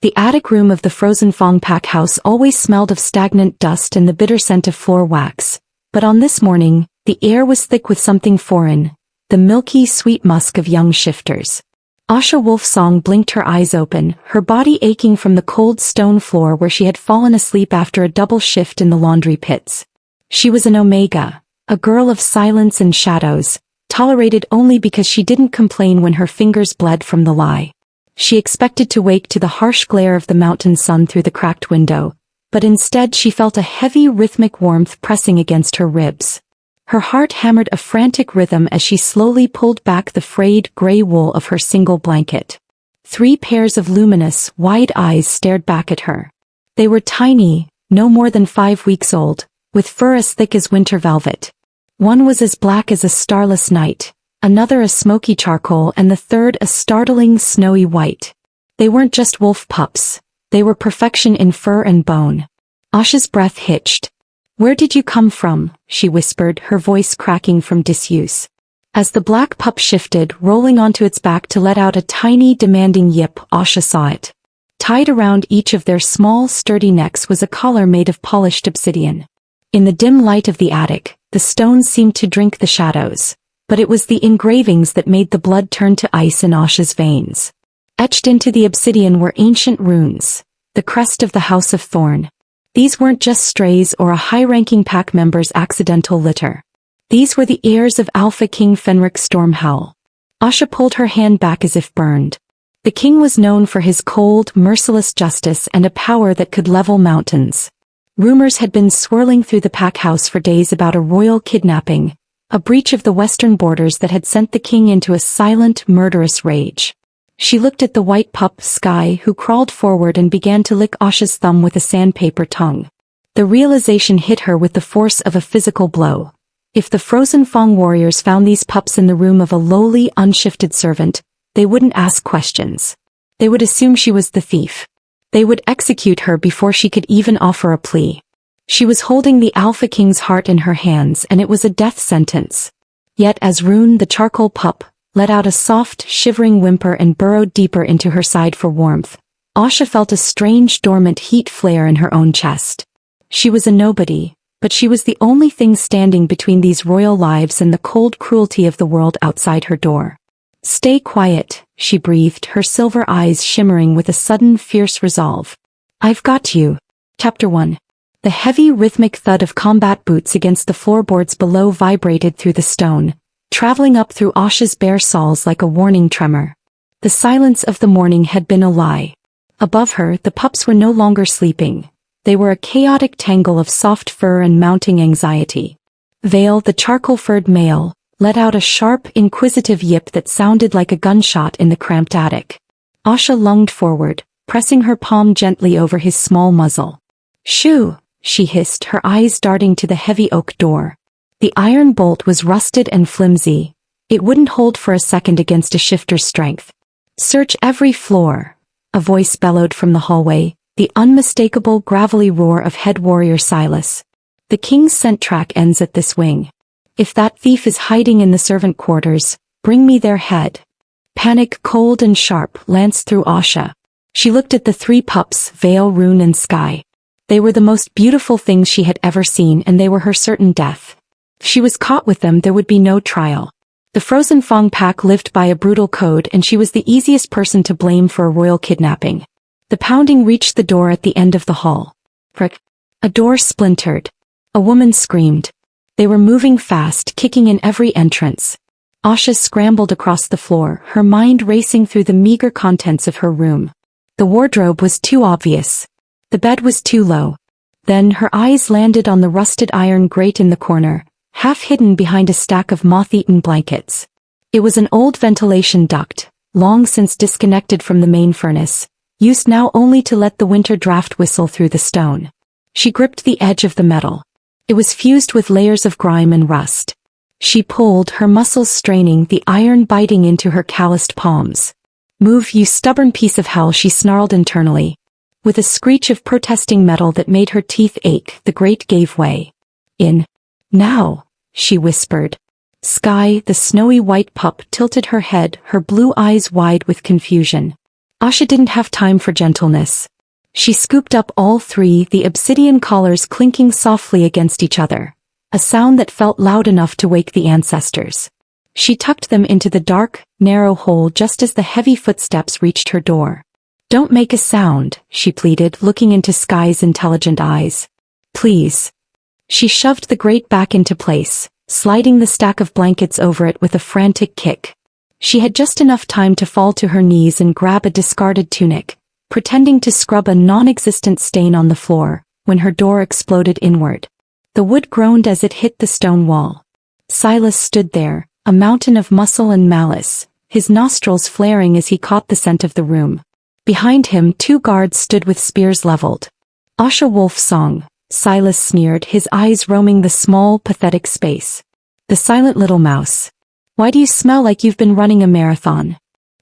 The attic room of the frozen Fong Pak house always smelled of stagnant dust and the bitter scent of floor wax, but on this morning, the air was thick with something foreign, the milky, sweet musk of young shifters. Asha Wolfsong blinked her eyes open, her body aching from the cold stone floor where she had fallen asleep after a double shift in the laundry pits. She was an Omega, a girl of silence and shadows, tolerated only because she didn't complain when her fingers bled from the lie. She expected to wake to the harsh glare of the mountain sun through the cracked window, but instead she felt a heavy rhythmic warmth pressing against her ribs. Her heart hammered a frantic rhythm as she slowly pulled back the frayed gray wool of her single blanket. 3 pairs of luminous, wide eyes stared back at her. They were tiny, no more than 5 weeks old, with fur as thick as winter velvet. One was as black as a starless night, another a smoky charcoal, and the third a startling snowy white. They weren't just wolf pups, they were perfection in fur and bone. Asha's breath hitched. "Where did you come from?" she whispered, her voice cracking from disuse. As the black pup shifted, rolling onto its back to let out a tiny, demanding yip, Asha saw it. Tied around each of their small, sturdy necks was a collar made of polished obsidian. In the dim light of the attic, the stones seemed to drink the shadows, but it was the engravings that made the blood turn to ice in Asha's veins. Etched into the obsidian were ancient runes, the crest of the House of Thorn. These weren't just strays or a high-ranking pack member's accidental litter. These were the heirs of Alpha King Fenric Stormhowl. Asha pulled her hand back as if burned. The king was known for his cold, merciless justice and a power that could level mountains. Rumors had been swirling through the pack house for days about a royal kidnapping, a breach of the western borders that had sent the king into a silent, murderous rage. She looked at the white pup, Sky, who crawled forward and began to lick Asha's thumb with a sandpaper tongue. The realization hit her with the force of a physical blow. If the frozen Fong warriors found these pups in the room of a lowly, unshifted servant, they wouldn't ask questions. They would assume she was the thief. They would execute her before she could even offer a plea. She was holding the Alpha King's heart in her hands, and it was a death sentence. Yet as Rune, the charcoal pup, let out a soft, shivering whimper and burrowed deeper into her side for warmth, Asha felt a strange dormant heat flare in her own chest. She was a nobody, but she was the only thing standing between these royal lives and the cold cruelty of the world outside her door. "Stay quiet," she breathed, her silver eyes shimmering with a sudden fierce resolve. "I've got you." Chapter 1. The heavy rhythmic thud of combat boots against the floorboards below vibrated through the stone, traveling up through Asha's bare soles like a warning tremor. The silence of the morning had been a lie. Above her, the pups were no longer sleeping. They were a chaotic tangle of soft fur and mounting anxiety. Vale, the charcoal-furred male, let out a sharp, inquisitive yip that sounded like a gunshot in the cramped attic. Asha lunged forward, pressing her palm gently over his small muzzle. "Shoo!" she hissed, her eyes darting to the heavy oak door. The iron bolt was rusted and flimsy. It wouldn't hold for a second against a shifter's strength. "Search every floor," a voice bellowed from the hallway, the unmistakable gravelly roar of head warrior Silas. "The king's scent track ends at this wing. If that thief is hiding in the servant quarters, bring me their head." Panic, cold and sharp, lanced through Asha. She looked at the 3 pups, Vale, Rune and Sky. They were the most beautiful things she had ever seen, and they were her certain death. If she was caught with them, there would be no trial. The frozen Fong pack lived by a brutal code, and she was the easiest person to blame for a royal kidnapping. The pounding reached the door at the end of the hall. Frick! A door splintered. A woman screamed. They were moving fast, kicking in every entrance. Asha scrambled across the floor, her mind racing through the meager contents of her room. The wardrobe was too obvious. The bed was too low. Then her eyes landed on the rusted iron grate in the corner, half hidden behind a stack of moth-eaten blankets. It was an old ventilation duct, long since disconnected from the main furnace, used now only to let the winter draft whistle through the stone. She gripped the edge of the metal. It was fused with layers of grime and rust. She pulled, her muscles straining, the iron biting into her calloused palms. "Move, you stubborn piece of hell," she snarled internally. With a screech of protesting metal that made her teeth ache, the grate gave way. "In. Now," she whispered. Sky, the snowy white pup, tilted her head, her blue eyes wide with confusion. Asha didn't have time for gentleness. She scooped up all three, the obsidian collars clinking softly against each other, a sound that felt loud enough to wake the ancestors. She tucked them into the dark, narrow hole just as the heavy footsteps reached her door. "Don't make a sound," she pleaded, looking into Sky's intelligent eyes. "Please." She shoved the grate back into place, sliding the stack of blankets over it with a frantic kick. She had just enough time to fall to her knees and grab a discarded tunic, pretending to scrub a non-existent stain on the floor, when her door exploded inward. The wood groaned as it hit the stone wall. Silas stood there, a mountain of muscle and malice, his nostrils flaring as he caught the scent of the room. Behind him, two guards stood with spears leveled. "Asha Wolf song," Silas sneered, his eyes roaming the small, pathetic space. "The silent little mouse. Why do you smell like you've been running a marathon?"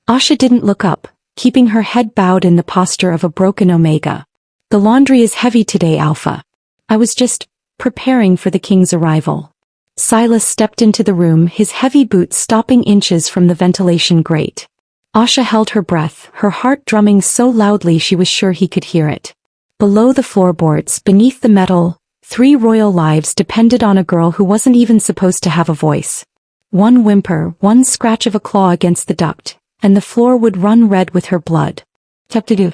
Asha didn't look up, keeping her head bowed in the posture of a broken omega. "The laundry is heavy today, Alpha. I was just preparing for the king's arrival." Silas stepped into the room, his heavy boots stopping inches from the ventilation grate. Asha held her breath, her heart drumming so loudly she was sure he could hear it. Below the floorboards, beneath the metal, 3 royal lives depended on a girl who wasn't even supposed to have a voice. One whimper, one scratch of a claw against the duct, and the floor would run red with her blood. The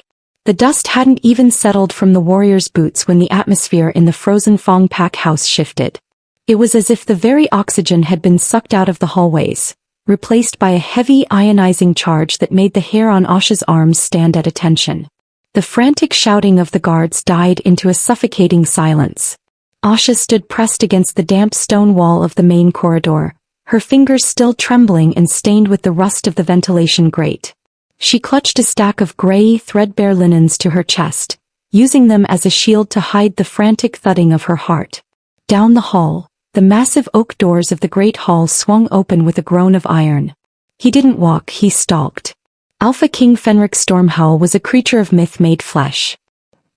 dust hadn't even settled from the warrior's boots when the atmosphere in the frozen Fong Pak house shifted. It was as if the very oxygen had been sucked out of the hallways, replaced by a heavy ionizing charge that made the hair on Asha's arms stand at attention. The frantic shouting of the guards died into a suffocating silence. Asha stood pressed against the damp stone wall of the main corridor, her fingers still trembling and stained with the rust of the ventilation grate. She clutched a stack of gray, threadbare linens to her chest, using them as a shield to hide the frantic thudding of her heart. Down the hall, the massive oak doors of the great hall swung open with a groan of iron. He didn't walk, he stalked. Alpha King Fenric Stormhowl was a creature of myth made flesh.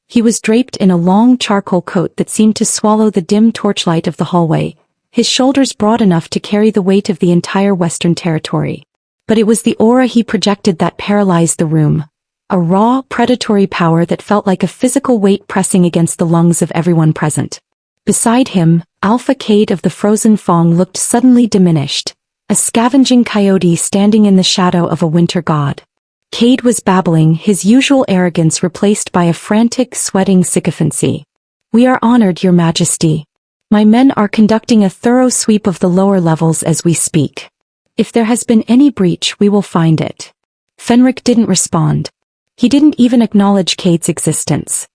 He was draped in a long charcoal coat that seemed to swallow the dim torchlight of the hallway, his shoulders broad enough to carry the weight of the entire Western territory. But it was the aura he projected that paralyzed the room, a raw, predatory power that felt like a physical weight pressing against the lungs of everyone present. Beside him, Alpha Cade of the Frozen Fong looked suddenly diminished, a scavenging coyote standing in the shadow of a winter god. Cade was babbling, his usual arrogance replaced by a frantic, sweating sycophancy. "We are honored, Your Majesty. My men are conducting a thorough sweep of the lower levels as we speak. If there has been any breach, we will find it." Fenric didn't respond. He didn't even acknowledge Cade's existence.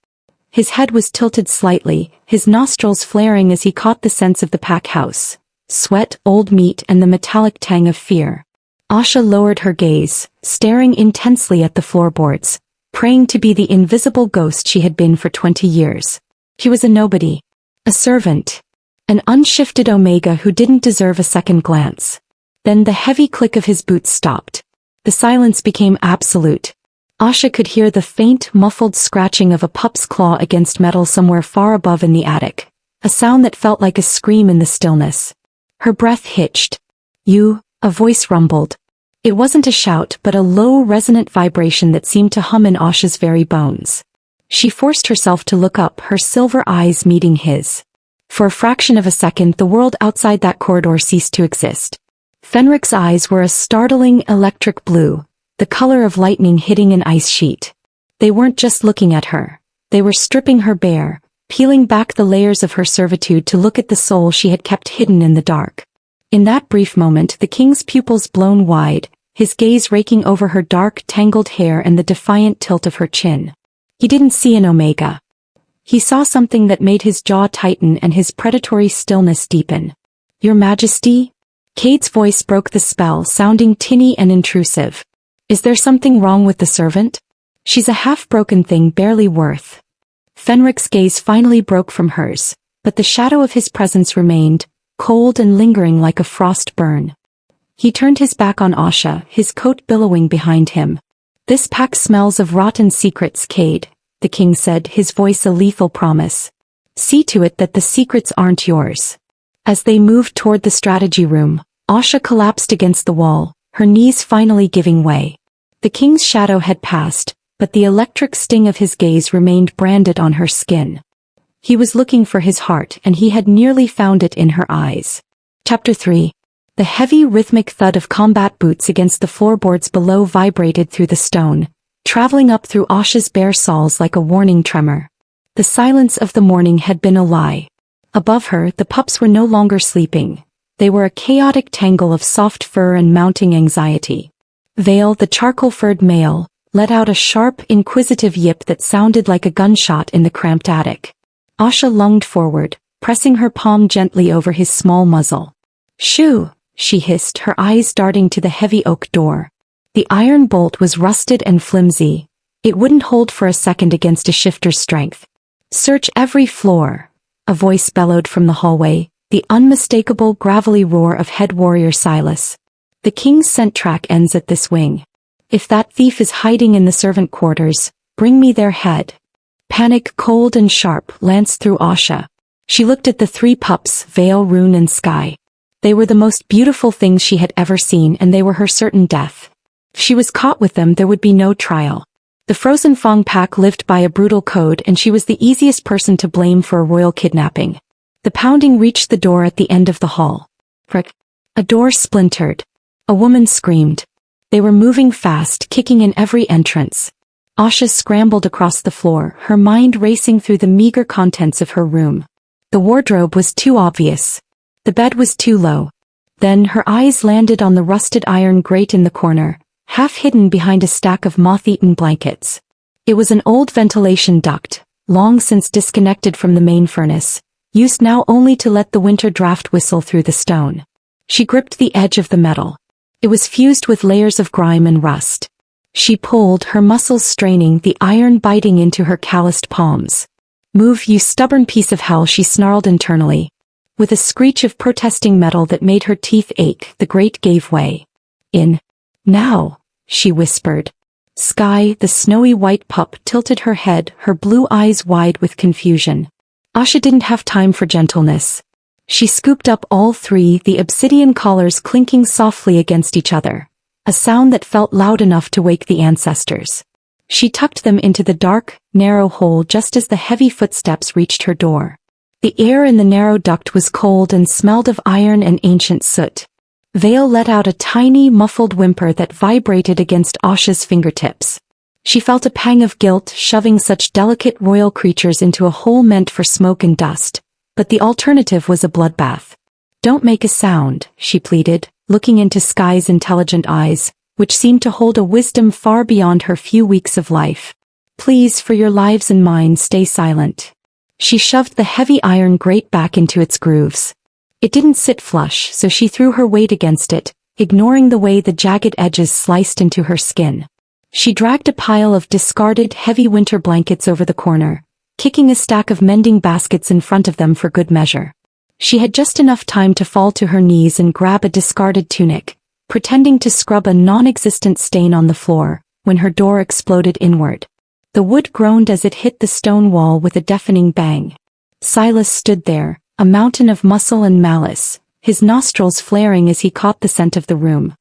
His head was tilted slightly, his nostrils flaring as he caught the scents of the pack house, sweat, old meat, and the metallic tang of fear. Asha lowered her gaze, staring intensely at the floorboards, praying to be the invisible ghost she had been for 20 years. He was a nobody, a servant, an unshifted omega who didn't deserve a second glance. Then the heavy click of his boots stopped. The silence became absolute. Asha could hear the faint, muffled scratching of a pup's claw against metal somewhere far above in the attic, a sound that felt like a scream in the stillness. Her breath hitched. "You," a voice rumbled. It wasn't a shout but a low, resonant vibration that seemed to hum in Asha's very bones. She forced herself to look up, her silver eyes meeting his. For a fraction of a second the world outside that corridor ceased to exist. Fenric's eyes were a startling electric blue, the color of lightning hitting an ice sheet. They weren't just looking at her. They were stripping her bare, peeling back the layers of her servitude to look at the soul she had kept hidden in the dark. In that brief moment the king's pupils blown wide, his gaze raking over her dark, tangled hair and the defiant tilt of her chin. He didn't see an omega. He saw something that made his jaw tighten and his predatory stillness deepen. "Your Majesty?" Cade's voice broke the spell, sounding tinny and intrusive. "Is there something wrong with the servant? She's a half-broken thing barely worth." Fenric's gaze finally broke from hers, but the shadow of his presence remained, cold and lingering like a frost burn. He turned his back on Asha, his coat billowing behind him. "This pack smells of rotten secrets, Cade," the king said, his voice a lethal promise. "See to it that the secrets aren't yours." As they moved toward the strategy room, Asha collapsed against the wall, her knees finally giving way. The king's shadow had passed, but the electric sting of his gaze remained branded on her skin. He was looking for his heart, and he had nearly found it in her eyes. Chapter 3. The heavy rhythmic thud of combat boots against the floorboards below vibrated through the stone, traveling up through Asha's bare soles like a warning tremor. The silence of the morning had been a lie. Above her, the pups were no longer sleeping. They were a chaotic tangle of soft fur and mounting anxiety. Vale, the charcoal-furred male, let out a sharp, inquisitive yip that sounded like a gunshot in the cramped attic. Asha lunged forward, pressing her palm gently over his small muzzle. "Shoo!" she hissed, her eyes darting to the heavy oak door. The iron bolt was rusted and flimsy. It wouldn't hold for a second against a shifter's strength. "Search every floor," a voice bellowed from the hallway, the unmistakable gravelly roar of head warrior Silas. "The king's scent track ends at this wing. If that thief is hiding in the servant quarters, bring me their head." Panic, cold and sharp, lanced through Asha. She looked at the three pups, Vale, Rune and Sky. They were the most beautiful things she had ever seen, and they were her certain death. If she was caught with them, there would be no trial. The Frozen Fong pack lived by a brutal code, and she was the easiest person to blame for a royal kidnapping. The pounding reached the door at the end of the hall. Frick! A door splintered. A woman screamed. They were moving fast, kicking in every entrance. Asha scrambled across the floor, her mind racing through the meager contents of her room. The wardrobe was too obvious. The bed was too low. Then her eyes landed on the rusted iron grate in the corner, half hidden behind a stack of moth-eaten blankets. It was an old ventilation duct, long since disconnected from the main furnace, used now only to let the winter draft whistle through the stone. She gripped the edge of the metal. It was fused with layers of grime and rust. She pulled, her muscles straining, the iron biting into her calloused palms. "Move, you stubborn piece of hell," she snarled internally. With a screech of protesting metal that made her teeth ache, the grate gave way. "In. Now," she whispered. Sky, the snowy white pup, tilted her head, her blue eyes wide with confusion. Asha didn't have time for gentleness. She scooped up all three, the obsidian collars clinking softly against each other, a sound that felt loud enough to wake the ancestors. She tucked them into the dark, narrow hole just as the heavy footsteps reached her door. The air in the narrow duct was cold and smelled of iron and ancient soot. Vale let out a tiny, muffled whimper that vibrated against Asha's fingertips. She felt a pang of guilt shoving such delicate royal creatures into a hole meant for smoke and dust, but the alternative was a bloodbath. "Don't make a sound," she pleaded, looking into Sky's intelligent eyes, which seemed to hold a wisdom far beyond her few weeks of life. "Please, for your lives and mine, stay silent." She shoved the heavy iron grate back into its grooves. It didn't sit flush, so she threw her weight against it, ignoring the way the jagged edges sliced into her skin. She dragged a pile of discarded heavy winter blankets over the corner, kicking a stack of mending baskets in front of them for good measure. She had just enough time to fall to her knees and grab a discarded tunic, pretending to scrub a non-existent stain on the floor, when her door exploded inward. The wood groaned as it hit the stone wall with a deafening bang. Silas stood there, a mountain of muscle and malice, his nostrils flaring as he caught the scent of the room.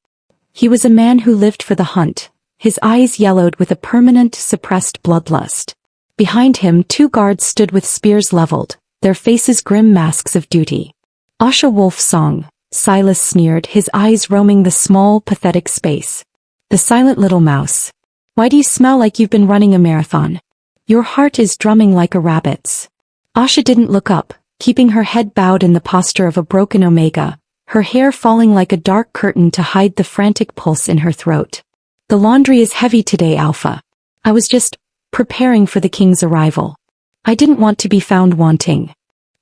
He was a man who lived for the hunt, his eyes yellowed with a permanent, suppressed bloodlust. Behind him, two guards stood with spears leveled, their faces grim masks of duty. "Asha Wolf Song," Silas sneered, his eyes roaming the small, pathetic space. "The silent little mouse. Why do you smell like you've been running a marathon? Your heart is drumming like a rabbit's." Asha didn't look up, keeping her head bowed in the posture of a broken omega, her hair falling like a dark curtain to hide the frantic pulse in her throat. "The laundry is heavy today, Alpha. I was just preparing for the king's arrival. I didn't want to be found wanting."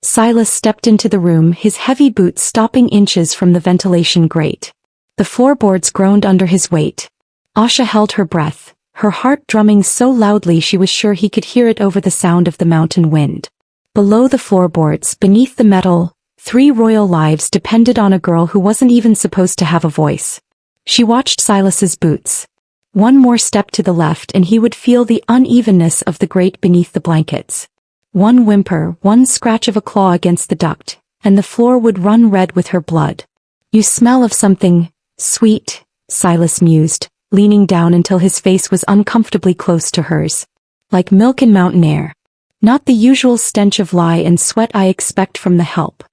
Silas stepped into the room, his heavy boots stopping inches from the ventilation grate. The floorboards groaned under his weight. Asha held her breath, her heart drumming so loudly she was sure he could hear it over the sound of the mountain wind. Below the floorboards, beneath the metal, 3 royal lives depended on a girl who wasn't even supposed to have a voice. She watched Silas's boots. One more step to the left and he would feel the unevenness of the grate beneath the blankets. One whimper, one scratch of a claw against the duct, and the floor would run red with her blood. "You smell of something sweet," Silas mused, leaning down until his face was uncomfortably close to hers. Like milk in mountain air. Not the usual stench of lye and sweat I expect from the help.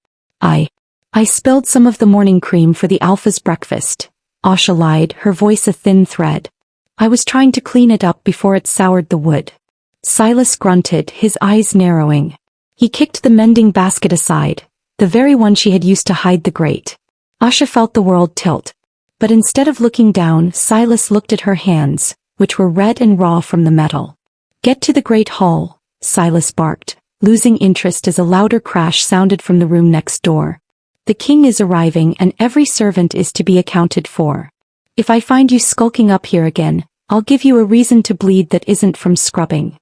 I spilled some of the morning cream for the Alpha's breakfast. Asha lied, her voice a thin thread. I was trying to clean it up before it soured the wood. Silas grunted, his eyes narrowing. He kicked the mending basket aside, the very one she had used to hide the grate. Asha felt the world tilt. But instead of looking down, Silas looked at her hands, which were red and raw from the metal. Get to the great hall, Silas barked, losing interest as a louder crash sounded from the room next door. The king is arriving and every servant is to be accounted for. If I find you skulking up here again, I'll give you a reason to bleed that isn't from scrubbing.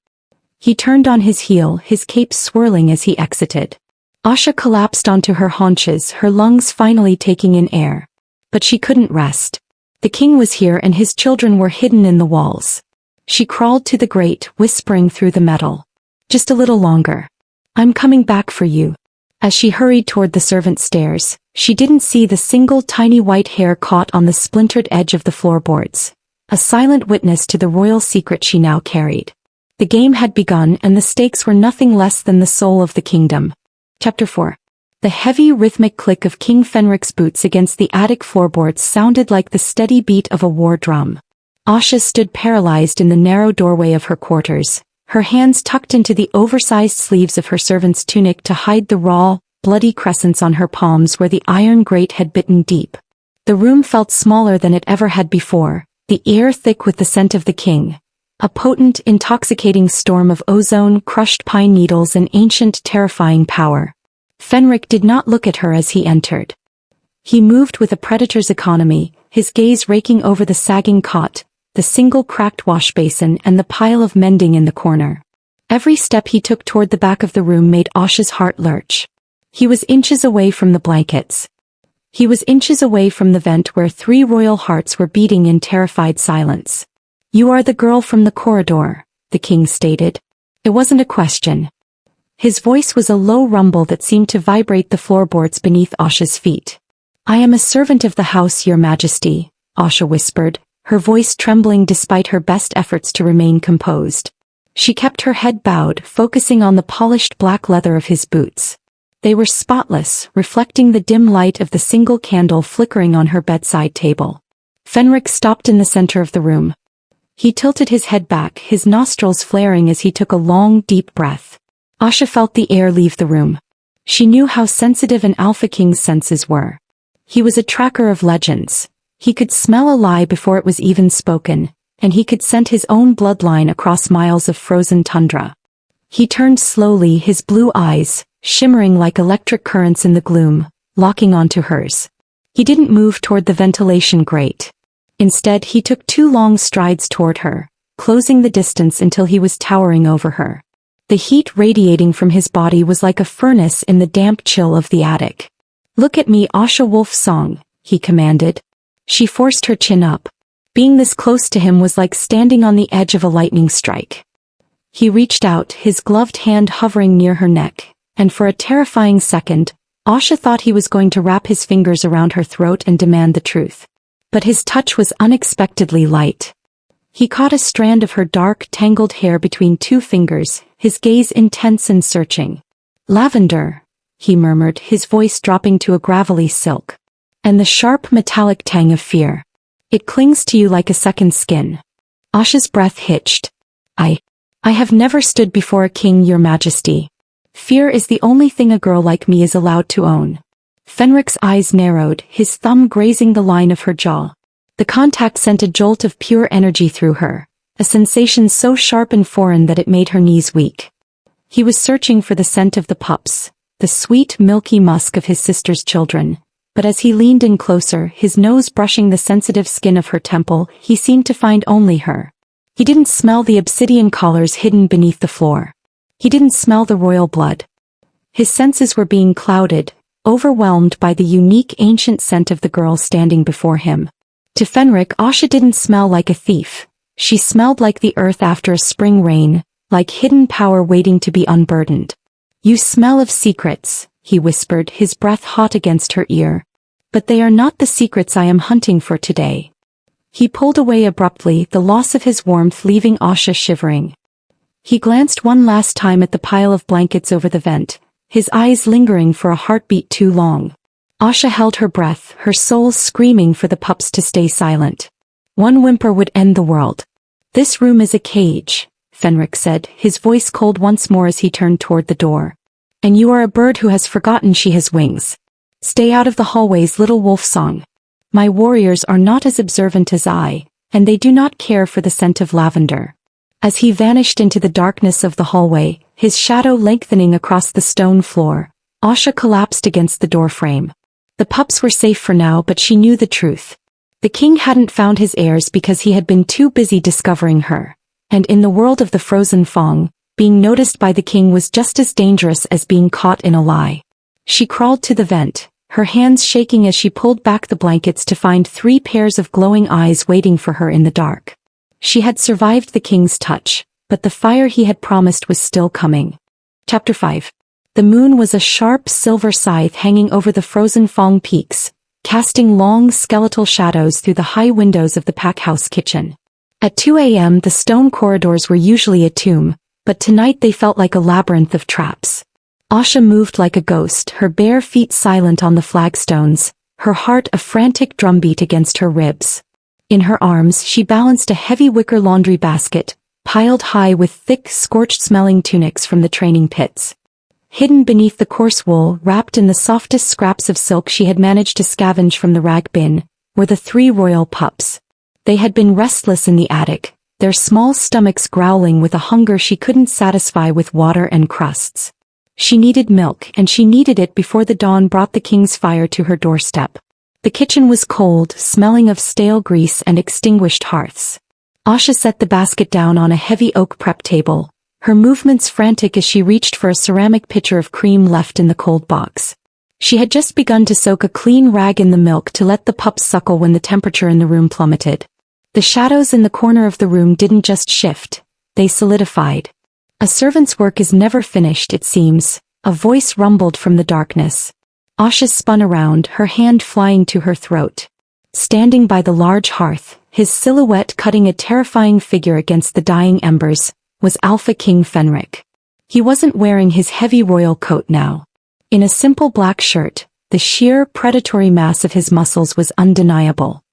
He turned on his heel, his cape swirling as he exited. Asha collapsed onto her haunches, her lungs finally taking in air. But she couldn't rest. The king was here and his children were hidden in the walls. She crawled to the grate, whispering through the metal. Just a little longer. I'm coming back for you. As she hurried toward the servant stairs, she didn't see the single tiny white hair caught on the splintered edge of the floorboards. A silent witness to the royal secret she now carried. The game had begun and the stakes were nothing less than the soul of the kingdom. Chapter 4. The heavy rhythmic click of King Fenric's boots against the attic floorboards sounded like the steady beat of a war drum. Asha stood paralyzed in the narrow doorway of her quarters, her hands tucked into the oversized sleeves of her servant's tunic to hide the raw, bloody crescents on her palms where the iron grate had bitten deep. The room felt smaller than it ever had before, the air thick with the scent of the king. A potent, intoxicating storm of ozone, crushed pine needles and ancient, terrifying power. Fenric did not look at her as he entered. He moved with a predator's economy, his gaze raking over the sagging cot, the single cracked wash basin and the pile of mending in the corner. Every step he took toward the back of the room made Asha's heart lurch. He was inches away from the blankets. He was inches away from the vent where 3 royal hearts were beating in terrified silence. You are the girl from the corridor, the king stated. It wasn't a question. His voice was a low rumble that seemed to vibrate the floorboards beneath Asha's feet. I am a servant of the house, your majesty, Asha whispered, her voice trembling despite her best efforts to remain composed. She kept her head bowed, focusing on the polished black leather of his boots. They were spotless, reflecting the dim light of the single candle flickering on her bedside table. Fenric stopped in the center of the room. He tilted his head back, his nostrils flaring as he took a long, deep breath. Asha felt the air leave the room. She knew how sensitive an Alpha King's senses were. He was a tracker of legends. He could smell a lie before it was even spoken, and he could scent his own bloodline across miles of frozen tundra. He turned slowly, his blue eyes, shimmering like electric currents in the gloom, locking onto hers. He didn't move toward the ventilation grate. Instead, he took 2 long strides toward her, closing the distance until he was towering over her. The heat radiating from his body was like a furnace in the damp chill of the attic. Look at me, Asha Wolf Song, he commanded. She forced her chin up. Being this close to him was like standing on the edge of a lightning strike. He reached out, his gloved hand hovering near her neck, and for a terrifying second, Asha thought he was going to wrap his fingers around her throat and demand the truth. But his touch was unexpectedly light. He caught a strand of her dark, tangled hair between 2 fingers, his gaze intense and searching. Lavender, he murmured, his voice dropping to a gravelly silk. And the sharp metallic tang of fear. It clings to you like a second skin. Asha's breath hitched. I have never stood before a king, your majesty. Fear is the only thing a girl like me is allowed to own. Fenric's eyes narrowed, his thumb grazing the line of her jaw. The contact sent a jolt of pure energy through her, a sensation so sharp and foreign that it made her knees weak. He was searching for the scent of the pups, the sweet, milky musk of his sister's children. But as he leaned in closer, his nose brushing the sensitive skin of her temple, he seemed to find only her. He didn't smell the obsidian collars hidden beneath the floor. He didn't smell the royal blood. His senses were being clouded, overwhelmed by the unique ancient scent of the girl standing before him. To Fenric, Asha didn't smell like a thief. She smelled like the earth after a spring rain, like hidden power waiting to be unburdened. You smell of secrets, he whispered, his breath hot against her ear. But they are not the secrets I am hunting for today. He pulled away abruptly, the loss of his warmth leaving Asha shivering. He glanced one last time at the pile of blankets over the vent, his eyes lingering for a heartbeat too long. Asha held her breath, her soul screaming for the pups to stay silent. One whimper would end the world. "This room is a cage," Fenric said, his voice cold once more as he turned toward the door. "And you are a bird who has forgotten she has wings. Stay out of the hallways, little wolf song. My warriors are not as observant as I, and they do not care for the scent of lavender." As he vanished into the darkness of the hallway, his shadow lengthening across the stone floor, Asha collapsed against the doorframe. The pups were safe for now, but she knew the truth. The king hadn't found his heirs because he had been too busy discovering her. And in the world of the frozen Fong, being noticed by the king was just as dangerous as being caught in a lie. She crawled to the vent, her hands shaking as she pulled back the blankets to find 3 pairs of glowing eyes waiting for her in the dark. She had survived the king's touch, but the fire he had promised was still coming. Chapter 5. The moon was a sharp silver scythe hanging over the frozen Fong peaks, casting long skeletal shadows through the high windows of the packhouse kitchen. At 2 a.m. the stone corridors were usually a tomb, but tonight they felt like a labyrinth of traps. Asha moved like a ghost, her bare feet silent on the flagstones, her heart a frantic drumbeat against her ribs. In her arms she balanced a heavy wicker laundry basket, piled high with thick, scorched-smelling tunics from the training pits. Hidden beneath the coarse wool, wrapped in the softest scraps of silk she had managed to scavenge from the rag bin, were the 3 royal pups. They had been restless in the attic, their small stomachs growling with a hunger she couldn't satisfy with water and crusts. She needed milk, and she needed it before the dawn brought the king's fire to her doorstep. The kitchen was cold, smelling of stale grease and extinguished hearths. Asha set the basket down on a heavy oak prep table, her movements frantic as she reached for a ceramic pitcher of cream left in the cold box. She had just begun to soak a clean rag in the milk to let the pups suckle when the temperature in the room plummeted. The shadows in the corner of the room didn't just shift, they solidified. "A servant's work is never finished, it seems," a voice rumbled from the darkness. Asha spun around, her hand flying to her throat. Standing by the large hearth, his silhouette cutting a terrifying figure against the dying embers, was Alpha King Fenric. He wasn't wearing his heavy royal coat now. In a simple black shirt, the sheer, predatory mass of his muscles was undeniable.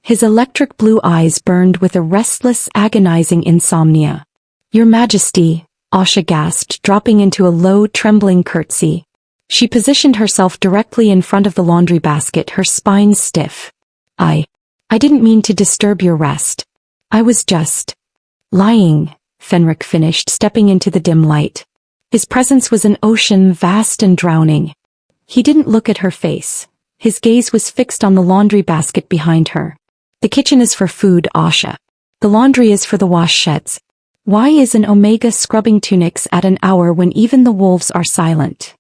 His electric blue eyes burned with a restless, agonizing insomnia. "Your Majesty," Asha gasped, dropping into a low, trembling curtsy. She positioned herself directly in front of the laundry basket, her spine stiff. I didn't mean to disturb your rest. I was just lying," Fenric finished, stepping into the dim light. His presence was an ocean, vast and drowning. He didn't look at her face. His gaze was fixed on the laundry basket behind her. "The kitchen is for food, Asha. The laundry is for the wash sheds. Why is an Omega scrubbing tunics at an hour when even the wolves are silent?"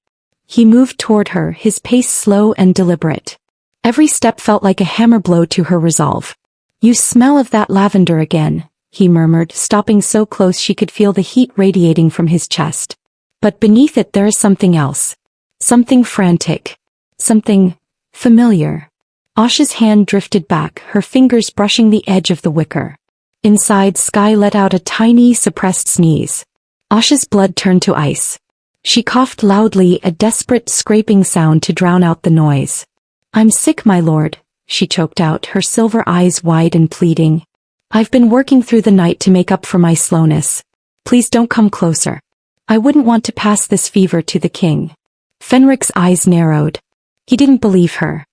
He moved toward her, his pace slow and deliberate. Every step felt like a hammer blow to her resolve. "You smell of that lavender again," he murmured, stopping so close she could feel the heat radiating from his chest. "But beneath it there is something else. Something frantic. Something familiar." Asha's hand drifted back, her fingers brushing the edge of the wicker. Inside, Sky let out a tiny, suppressed sneeze. Asha's blood turned to ice. She coughed loudly, a desperate scraping sound to drown out the noise. "I'm sick, my lord," she choked out, her silver eyes wide and pleading. "I've been working through the night to make up for my slowness. Please don't come closer. I wouldn't want to pass this fever to the king." Fenric's eyes narrowed. He didn't believe her.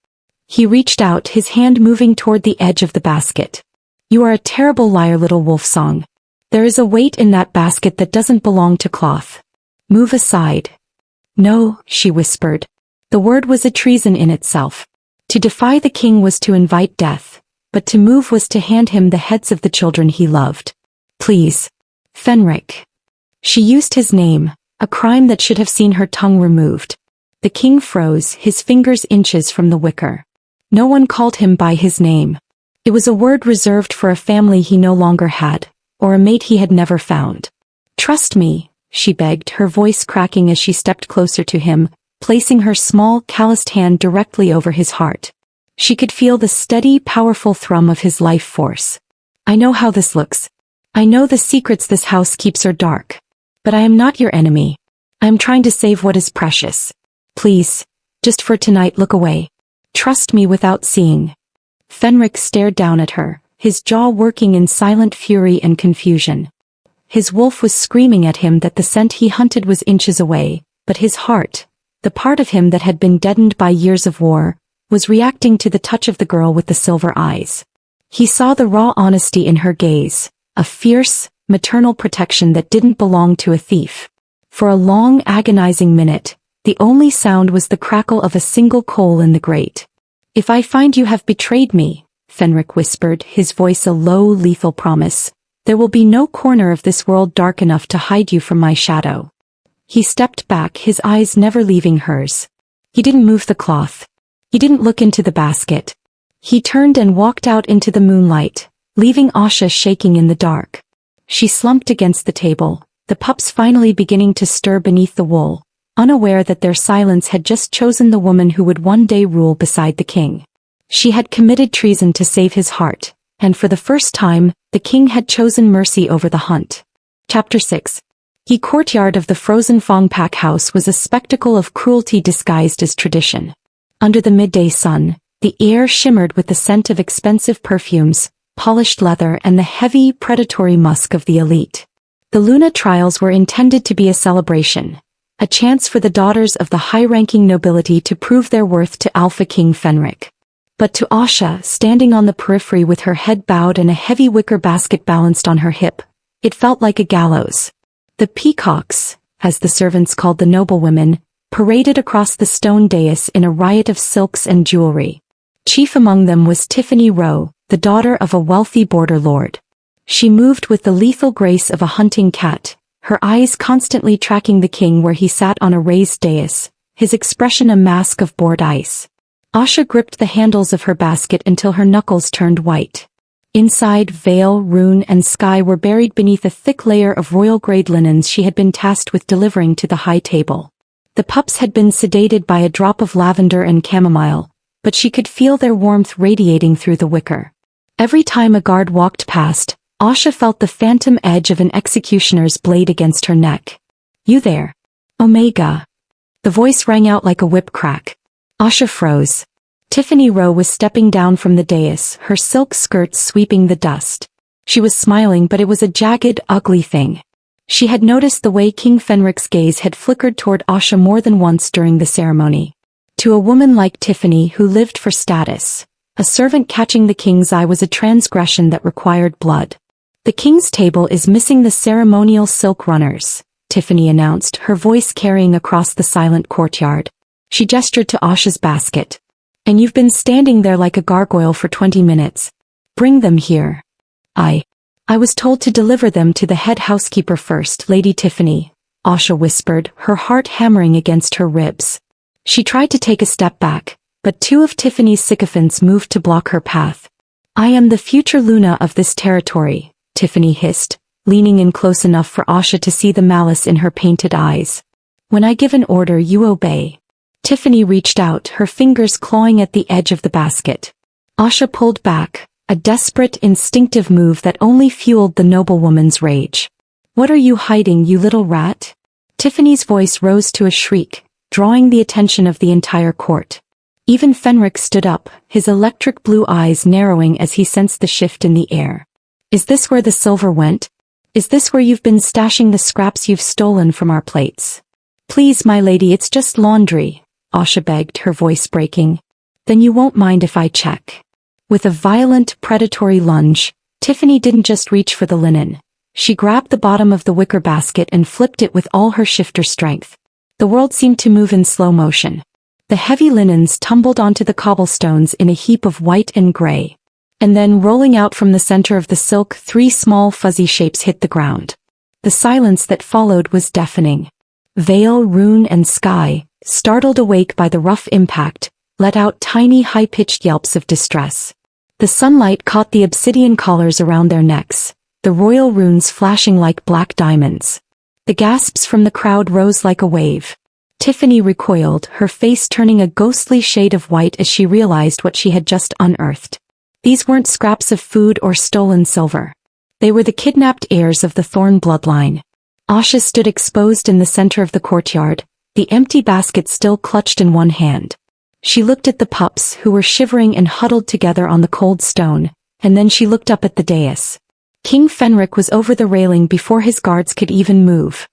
He reached out, his hand moving toward the edge of the basket. "You are a terrible liar, little wolf song. There is a weight in that basket that doesn't belong to cloth. Move aside." "No," she whispered. The word was a treason in itself. To defy the king was to invite death, but to move was to hand him the heads of the children he loved. "Please. Fenric." She used his name, a crime that should have seen her tongue removed. The king froze, his fingers inches from the wicker. No one called him by his name. It was a word reserved for a family he no longer had, or a mate he had never found. "Trust me," she begged, her voice cracking as she stepped closer to him, placing her small, calloused hand directly over his heart. She could feel the steady, powerful thrum of his life force. I know how this looks. I know the secrets this house keeps are dark. But I am not your enemy. I am trying to save what is precious. Please, just for tonight, look away. Trust me without seeing. Fenric stared down at her, his jaw working in silent fury and confusion. His wolf was screaming at him that the scent he hunted was inches away, but his heart, the part of him that had been deadened by years of war, was reacting to the touch of the girl with the silver eyes. He saw the raw honesty in her gaze, a fierce, maternal protection that didn't belong to a thief. For a long, agonizing minute, the only sound was the crackle of a single coal in the grate. If I find you have betrayed me, Fenric whispered, his voice a low, lethal promise, there will be no corner of this world dark enough to hide you from my shadow. He stepped back, his eyes never leaving hers. He didn't move the cloth. He didn't look into the basket. He turned and walked out into the moonlight, leaving Asha shaking in the dark. She slumped against the table, the pups finally beginning to stir beneath the wool, unaware that their silence had just chosen the woman who would one day rule beside the king. She had committed treason to save his heart, and for the first time, the king had chosen mercy over the hunt. Chapter 6. The courtyard of the frozen Fongpak house was a spectacle of cruelty disguised as tradition. Under the midday sun, the air shimmered with the scent of expensive perfumes, polished leather and the heavy, predatory musk of the elite. The Luna trials were intended to be a celebration, a chance for the daughters of the high-ranking nobility to prove their worth to Alpha King Fenric. But to Asha, standing on the periphery with her head bowed and a heavy wicker basket balanced on her hip, it felt like a gallows. The peacocks, as the servants called the noblewomen, paraded across the stone dais in a riot of silks and jewelry. Chief among them was Tiffany Rowe, the daughter of a wealthy border lord. She moved with the lethal grace of a hunting cat, her eyes constantly tracking the king where he sat on a raised dais, his expression a mask of bored ice. Asha gripped the handles of her basket until her knuckles turned white. Inside, Veil, Rune and Sky were buried beneath a thick layer of royal-grade linens she had been tasked with delivering to the high table. The pups had been sedated by a drop of lavender and chamomile, but she could feel their warmth radiating through the wicker. Every time a guard walked past, Asha felt the phantom edge of an executioner's blade against her neck. "You there? Omega." The voice rang out like a whip crack. Asha froze. Tiffany Rowe was stepping down from the dais, her silk skirts sweeping the dust. She was smiling, but it was a jagged, ugly thing. She had noticed the way King Fenric's gaze had flickered toward Asha more than once during the ceremony. To a woman like Tiffany who lived for status, a servant catching the king's eye was a transgression that required blood. "The king's table is missing the ceremonial silk runners," Tiffany announced, her voice carrying across the silent courtyard. She gestured to Asha's basket. "And you've been standing there like a gargoyle for 20 minutes. Bring them here." I was told to deliver them to the head housekeeper first, Lady Tiffany," Asha whispered, her heart hammering against her ribs. She tried to take a step back, but two of Tiffany's sycophants moved to block her path. "I am the future Luna of this territory," Tiffany hissed, leaning in close enough for Asha to see the malice in her painted eyes. "When I give an order, you obey." Tiffany reached out, her fingers clawing at the edge of the basket. Asha pulled back, a desperate, instinctive move that only fueled the noblewoman's rage. "What are you hiding, you little rat?" Tiffany's voice rose to a shriek, drawing the attention of the entire court. Even Fenric stood up, his electric blue eyes narrowing as he sensed the shift in the air. "Is this where the silver went? Is this where you've been stashing the scraps you've stolen from our plates?" "Please, my lady, it's just laundry," Asha begged, her voice breaking. "Then you won't mind if I check." With a violent, predatory lunge, Tiffany didn't just reach for the linen. She grabbed the bottom of the wicker basket and flipped it with all her shifter strength. The world seemed to move in slow motion. The heavy linens tumbled onto the cobblestones in a heap of white and gray. And then, rolling out from the center of the silk, 3 small fuzzy shapes hit the ground. The silence that followed was deafening. Veil, Rune and Sky, startled awake by the rough impact, let out tiny high-pitched yelps of distress. The sunlight caught the obsidian collars around their necks, the royal runes flashing like black diamonds. The gasps from the crowd rose like a wave. Tiffany recoiled, her face turning a ghostly shade of white as she realized what she had just unearthed. These weren't scraps of food or stolen silver. They were the kidnapped heirs of the Thorn bloodline. Asha stood exposed in the center of the courtyard, the empty basket still clutched in one hand. She looked at the pups who were shivering and huddled together on the cold stone, and then she looked up at the dais. King Fenric was over the railing before his guards could even move.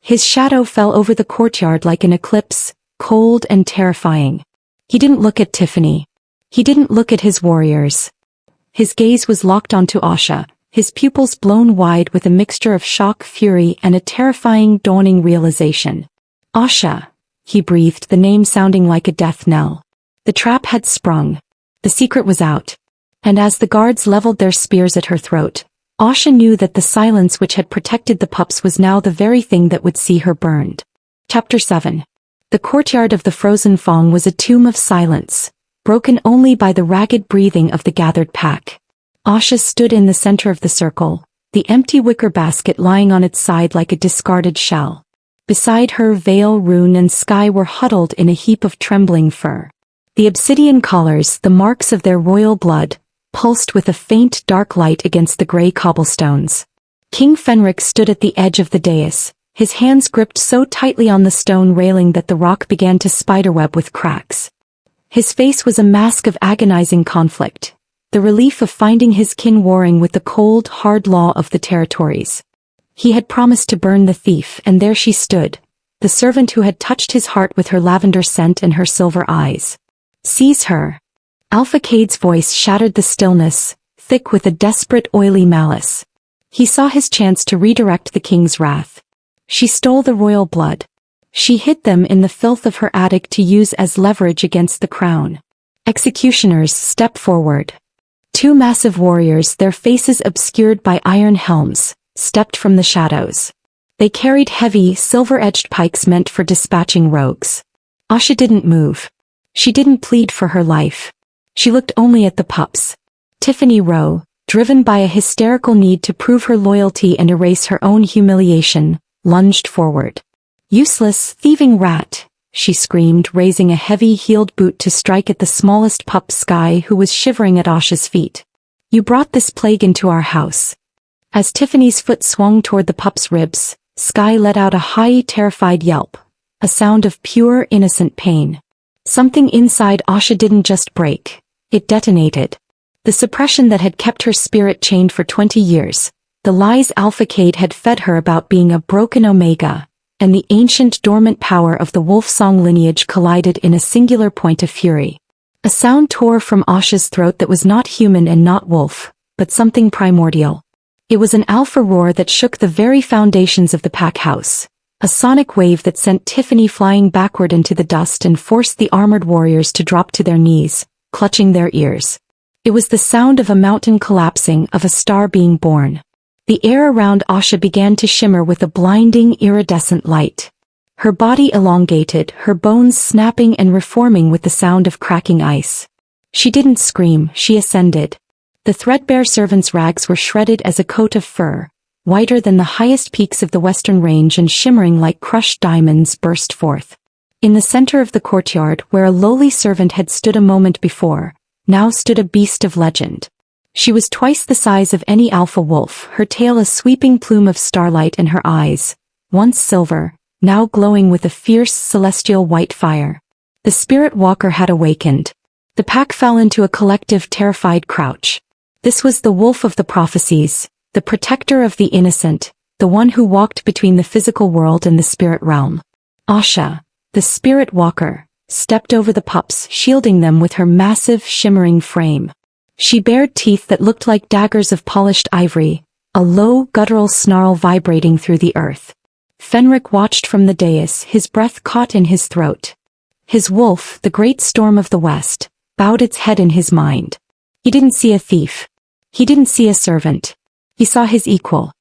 His shadow fell over the courtyard like an eclipse, cold and terrifying. He didn't look at Tiffany. He didn't look at his warriors. His gaze was locked onto Asha, his pupils blown wide with a mixture of shock, fury, and a terrifying dawning realization. Asha, he breathed, the name sounding like a death knell. The trap had sprung. The secret was out. And as the guards leveled their spears at her throat, Asha knew that the silence which had protected the pups was now the very thing that would see her burned. Chapter 7. The courtyard of the frozen Fong was a tomb of silence, broken only by the ragged breathing of the gathered pack. Asha stood in the center of the circle, the empty wicker basket lying on its side like a discarded shell. Beside her, Veil, Rune, and Sky were huddled in a heap of trembling fur. The obsidian collars, the marks of their royal blood, pulsed with a faint dark light against the gray cobblestones. King Fenric stood at the edge of the dais, his hands gripped so tightly on the stone railing that the rock began to spiderweb with cracks. His face was a mask of agonizing conflict, the relief of finding his kin warring with the cold, hard law of the territories. He had promised to burn the thief, and there she stood, the servant who had touched his heart with her lavender scent and her silver eyes. Seize her. Alpha Cade's voice shattered the stillness, thick with a desperate, oily malice. He saw his chance to redirect the king's wrath. She stole the royal blood. She hid them in the filth of her attic to use as leverage against the crown. Executioners, step forward. Two massive warriors, their faces obscured by iron helms, stepped from the shadows. They carried heavy, silver-edged pikes meant for dispatching rogues. Asha didn't move. She didn't plead for her life. She looked only at the pups. Tiffany Rowe, driven by a hysterical need to prove her loyalty and erase her own humiliation, lunged forward. "Useless, thieving rat," she screamed, raising a heavy-heeled boot to strike at the smallest pup, Sky, who was shivering at Asha's feet. "You brought this plague into our house." As Tiffany's foot swung toward the pup's ribs, Sky let out a high, terrified yelp, a sound of pure, innocent pain. Something inside Asha didn't just break, it detonated. The suppression that had kept her spirit chained for 20 years, the lies Alpha Cade had fed her about being a broken Omega, and the ancient dormant power of the Wolfsong lineage collided in a singular point of fury. A sound tore from Asha's throat that was not human and not wolf, but something primordial. It was an alpha roar that shook the very foundations of the pack house. A sonic wave that sent Tiffany flying backward into the dust and forced the armored warriors to drop to their knees, clutching their ears. It was the sound of a mountain collapsing, of a star being born. The air around Asha began to shimmer with a blinding, iridescent light. Her body elongated, her bones snapping and reforming with the sound of cracking ice. She didn't scream, she ascended. The threadbare servant's rags were shredded as a coat of fur, whiter than the highest peaks of the western range and shimmering like crushed diamonds, burst forth. In the center of the courtyard, where a lowly servant had stood a moment before, now stood a beast of legend. She was twice the size of any alpha wolf, her tail a sweeping plume of starlight and her eyes, once silver, now glowing with a fierce celestial white fire. The spirit walker had awakened. The pack fell into a collective terrified crouch. This was the wolf of the prophecies, the protector of the innocent, the one who walked between the physical world and the spirit realm. Asha, the spirit walker, stepped over the pups, shielding them with her massive, shimmering frame. She bared teeth that looked like daggers of polished ivory, a low, guttural snarl vibrating through the earth. Fenric watched from the dais, his breath caught in his throat. His wolf, the great storm of the west, bowed its head in his mind. He didn't see a thief. He didn't see a servant. He saw his equal.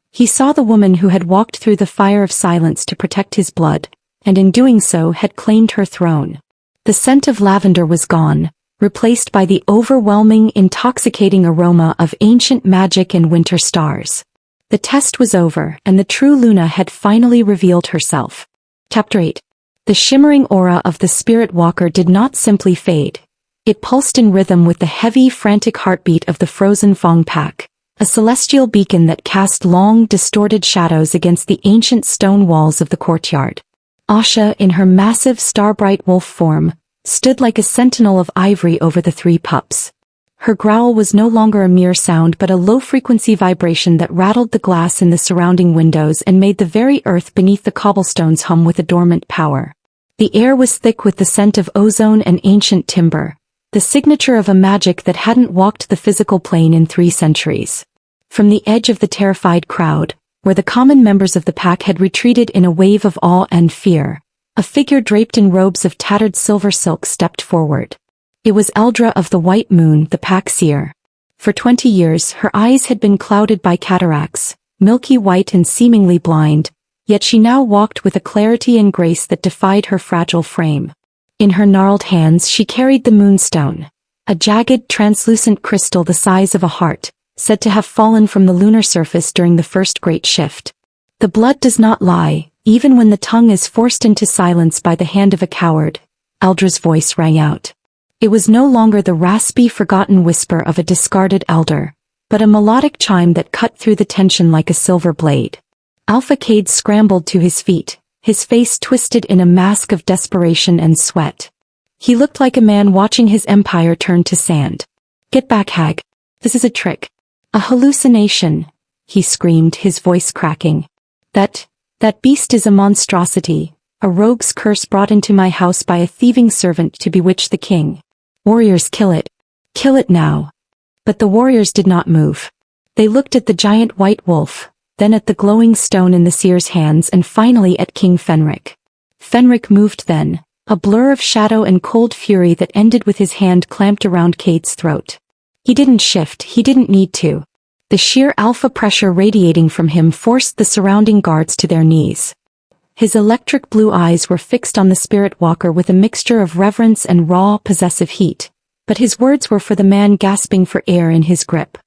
He saw the woman who had walked through the fire of silence to protect his blood, and in doing so had claimed her throne. The scent of lavender was gone, replaced by the overwhelming, intoxicating aroma of ancient magic and winter stars. The test was over, and the true Luna had finally revealed herself. Chapter 8. The shimmering aura of the spirit walker did not simply fade. It pulsed in rhythm with the heavy, frantic heartbeat of the frozen Fong pack, a celestial beacon that cast long, distorted shadows against the ancient stone walls of the courtyard. Asha, in her massive star-bright wolf form, stood like a sentinel of ivory over the three pups. Her growl was no longer a mere sound but a low-frequency vibration that rattled the glass in the surrounding windows and made the very earth beneath the cobblestones hum with a dormant power. The air was thick with the scent of ozone and ancient timber, the signature of a magic that hadn't walked the physical plane in 3 centuries. From the edge of the terrified crowd, where the common members of the pack had retreated in a wave of awe and fear, a figure draped in robes of tattered silver silk stepped forward. It was Eldra of the White Moon, the pack seer. For 20 years her eyes had been clouded by cataracts, milky white and seemingly blind, yet she now walked with a clarity and grace that defied her fragile frame. In her gnarled hands she carried the moonstone, a jagged, translucent crystal the size of a heart, said to have fallen from the lunar surface during the first great shift. The blood does not lie, even when the tongue is forced into silence by the hand of a coward, Eldra's voice rang out. It was no longer the raspy, forgotten whisper of a discarded elder, but a melodic chime that cut through the tension like a silver blade. Alpha Cade scrambled to his feet, his face twisted in a mask of desperation and sweat. He looked like a man watching his empire turn to sand. "Get back, hag. This is a trick. A hallucination," he screamed, his voice cracking. That beast is a monstrosity, a rogue's curse brought into my house by a thieving servant to bewitch the king. Warriors, kill it. Kill it now." But the warriors did not move. They looked at the giant white wolf, then at the glowing stone in the seer's hands and finally at King Fenric. Fenric moved then, a blur of shadow and cold fury that ended with his hand clamped around Cade's throat. He didn't shift, he didn't need to. The sheer alpha pressure radiating from him forced the surrounding guards to their knees. His electric blue eyes were fixed on the spirit walker with a mixture of reverence and raw, possessive heat, but his words were for the man gasping for air in his grip.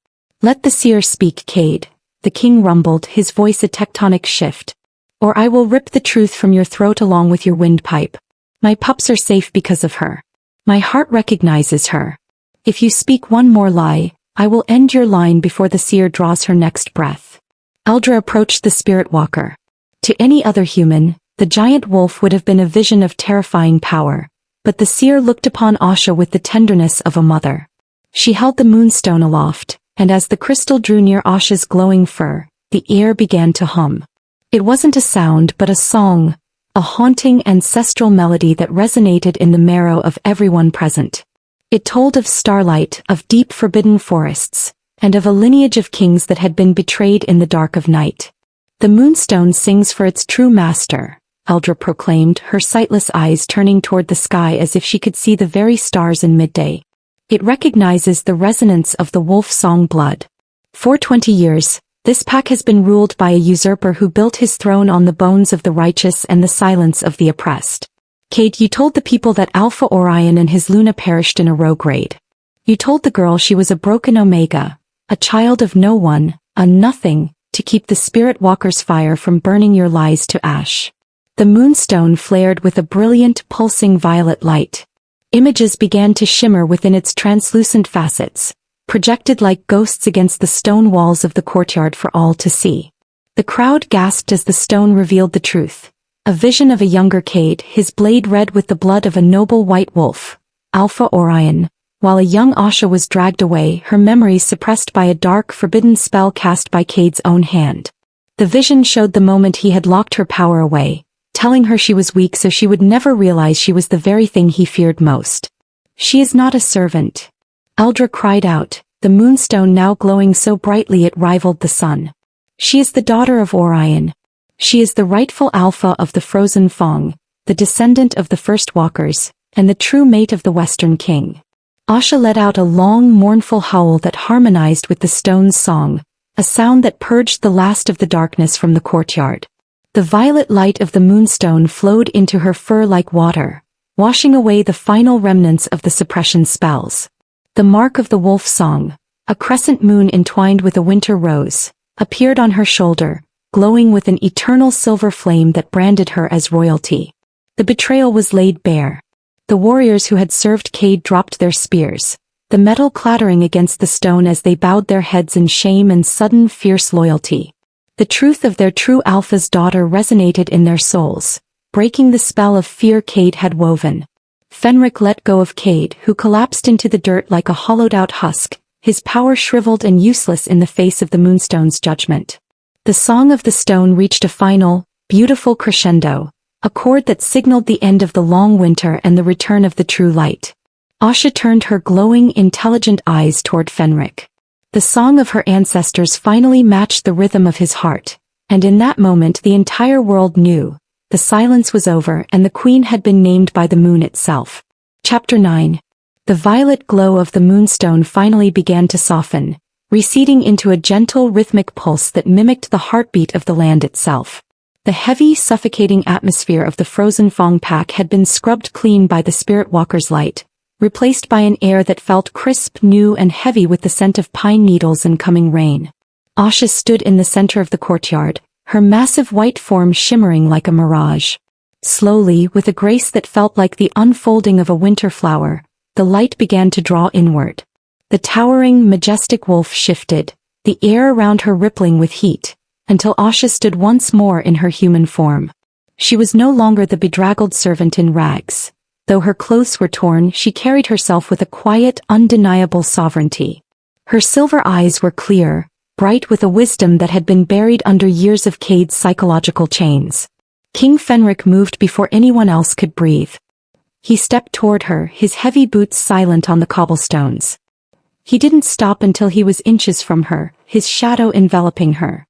"Let the seer speak, Cade," the king rumbled, his voice a tectonic shift. "Or I will rip the truth from your throat along with your windpipe. My pups are safe because of her. My heart recognizes her. If you speak one more lie, I will end your line before the seer draws her next breath." Eldra approached the spirit walker. To any other human, the giant wolf would have been a vision of terrifying power, but the seer looked upon Asha with the tenderness of a mother. She held the moonstone aloft, and as the crystal drew near Asha's glowing fur, the air began to hum. It wasn't a sound but a song, a haunting ancestral melody that resonated in the marrow of everyone present. It told of starlight, of deep forbidden forests, and of a lineage of kings that had been betrayed in the dark of night. "The moonstone sings for its true master," Eldra proclaimed, her sightless eyes turning toward the sky as if she could see the very stars in midday. "It recognizes the resonance of the wolf song blood. For 20 years, this pack has been ruled by a usurper who built his throne on the bones of the righteous and the silence of the oppressed. Cade, you told the people that Alpha Orion and his Luna perished in a rogue raid. You told the girl she was a broken Omega, a child of no one, a nothing, to keep the spirit walker's fire from burning your lies to ash." The moonstone flared with a brilliant, pulsing violet light. Images began to shimmer within its translucent facets, projected like ghosts against the stone walls of the courtyard for all to see. The crowd gasped as the stone revealed the truth. A vision of a younger Cade, his blade red with the blood of a noble white wolf, Alpha Orion, while a young Asha was dragged away, her memories suppressed by a dark, forbidden spell cast by Cade's own hand. The vision showed the moment he had locked her power away, telling her she was weak so she would never realize she was the very thing he feared most. "She is not a servant," Eldra cried out, the moonstone now glowing so brightly it rivaled the sun. "She is the daughter of Orion. She is the rightful alpha of the frozen Fong, the descendant of the first walkers, and the true mate of the Western King." Asha let out a long, mournful howl that harmonized with the stone's song, a sound that purged the last of the darkness from the courtyard. The violet light of the moonstone flowed into her fur like water, washing away the final remnants of the suppression spells. The mark of the wolf song, a crescent moon entwined with a winter rose, appeared on her shoulder, glowing with an eternal silver flame that branded her as royalty. The betrayal was laid bare. The warriors who had served Cade dropped their spears, the metal clattering against the stone as they bowed their heads in shame and sudden fierce loyalty. The truth of their true alpha's daughter resonated in their souls, breaking the spell of fear Cade had woven. Fenric let go of Cade, who collapsed into the dirt like a hollowed-out husk, his power shriveled and useless in the face of the Moonstone's judgment. The song of the stone reached a final, beautiful crescendo, a chord that signaled the end of the long winter and the return of the true light. Asha turned her glowing, intelligent eyes toward Fenric. The song of her ancestors finally matched the rhythm of his heart, and in that moment the entire world knew. The silence was over and the queen had been named by the moon itself. Chapter 9. The violet glow of the moonstone finally began to soften, receding into a gentle rhythmic pulse that mimicked the heartbeat of the land itself. The heavy, suffocating atmosphere of the frozen Fong pack had been scrubbed clean by the Spirit Walker's light, replaced by an air that felt crisp, new and heavy with the scent of pine needles and coming rain. Asha stood in the center of the courtyard, her massive white form shimmering like a mirage. Slowly, with a grace that felt like the unfolding of a winter flower, the light began to draw inward. The towering, majestic wolf shifted, the air around her rippling with heat, until Asha stood once more in her human form. She was no longer the bedraggled servant in rags. Though her clothes were torn, she carried herself with a quiet, undeniable sovereignty. Her silver eyes were clear, bright with a wisdom that had been buried under years of Cade's psychological chains. King Fenric moved before anyone else could breathe. He stepped toward her, his heavy boots silent on the cobblestones. He didn't stop until he was inches from her, his shadow enveloping her.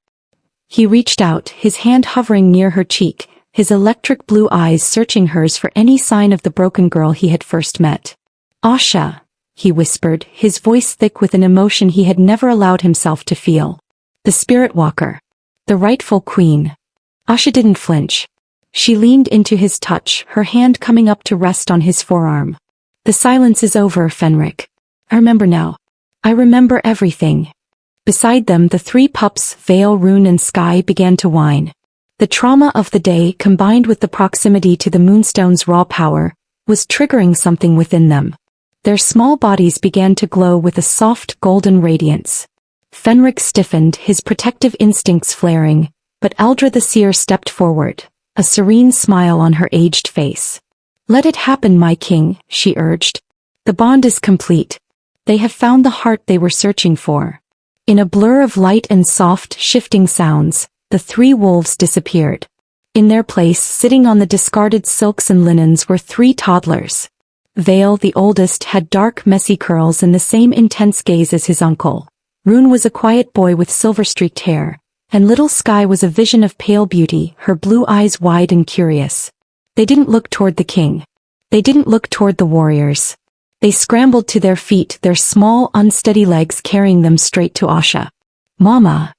He reached out, his hand hovering near her cheek, his electric blue eyes searching hers for any sign of the broken girl he had first met. "Asha," he whispered, his voice thick with an emotion he had never allowed himself to feel. "The Spirit Walker. The rightful queen." Asha didn't flinch. She leaned into his touch, her hand coming up to rest on his forearm. "The silence is over, Fenric. I remember now. I remember everything." Beside them, the three pups, Vale, Rune and Sky, began to whine. The trauma of the day, combined with the proximity to the moonstone's raw power, was triggering something within them. Their small bodies began to glow with a soft, golden radiance. Fenric stiffened, his protective instincts flaring, but Eldra the Seer stepped forward, a serene smile on her aged face. "Let it happen, my king," she urged. "The bond is complete. They have found the heart they were searching for." In a blur of light and soft, shifting sounds, the three wolves disappeared. In their place, sitting on the discarded silks and linens, were three toddlers. Vale, the oldest, had dark, messy curls and the same intense gaze as his uncle. Rune was a quiet boy with silver-streaked hair, and little Sky was a vision of pale beauty, her blue eyes wide and curious. They didn't look toward the king. They didn't look toward the warriors. They scrambled to their feet, their small, unsteady legs carrying them straight to Asha. "Mama!"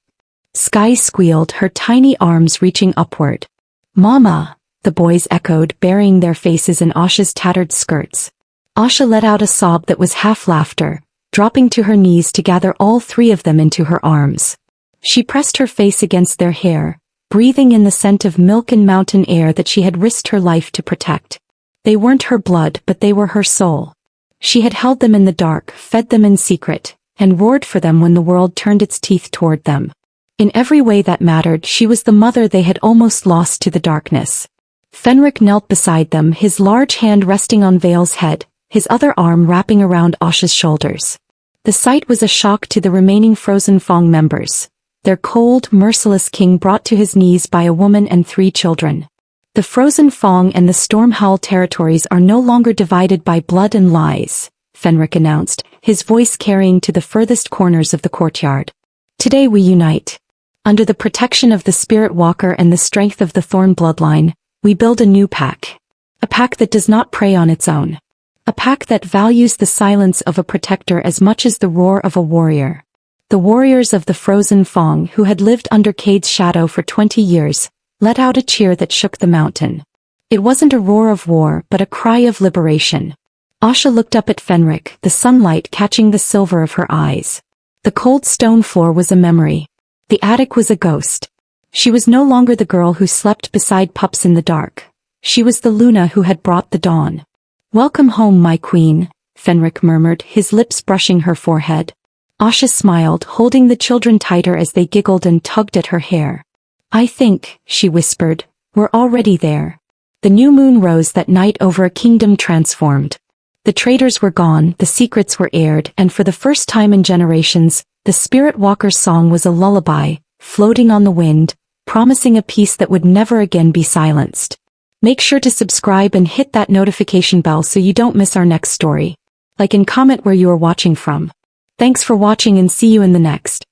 Sky squealed, her tiny arms reaching upward. "Mama!" the boys echoed, burying their faces in Asha's tattered skirts. Asha let out a sob that was half laughter, dropping to her knees to gather all three of them into her arms. She pressed her face against their hair, breathing in the scent of milk and mountain air that she had risked her life to protect. They weren't her blood, but they were her soul. She had held them in the dark, fed them in secret, and roared for them when the world turned its teeth toward them. In every way that mattered, she was the mother they had almost lost to the darkness. Fenric knelt beside them, his large hand resting on Vale's head, his other arm wrapping around Asha's shoulders. The sight was a shock to the remaining Frozen Fong members, their cold, merciless king brought to his knees by a woman and three children. The Frozen Fong and the Stormhowl territories are no longer divided by blood and lies, Fenric announced, his voice carrying to the furthest corners of the courtyard. "Today we unite. Under the protection of the Spirit Walker and the strength of the Thorn bloodline, we build a new pack. A pack that does not prey on its own. A pack that values the silence of a protector as much as the roar of a warrior." The warriors of the Frozen Fong, who had lived under Cade's shadow for 20 years, let out a cheer that shook the mountain. It wasn't a roar of war, but a cry of liberation. Asha looked up at Fenric, the sunlight catching the silver of her eyes. The cold stone floor was a memory. The attic was a ghost. She was no longer the girl who slept beside Pups in the dark. She was the Luna who had brought the dawn. "Welcome home, my queen," Fenric murmured, his lips brushing her forehead. Asha smiled, holding the children tighter as they giggled and tugged at her hair. "I think," she whispered, "we're already there." The new moon rose that night over a kingdom transformed. The traitors were gone, the secrets were aired, and for the first time in generations, the Spirit Walker's song was a lullaby, floating on the wind, promising a peace that would never again be silenced. Make sure to subscribe and hit that notification bell so you don't miss our next story. Like and comment where you are watching from. Thanks for watching and see you in the next.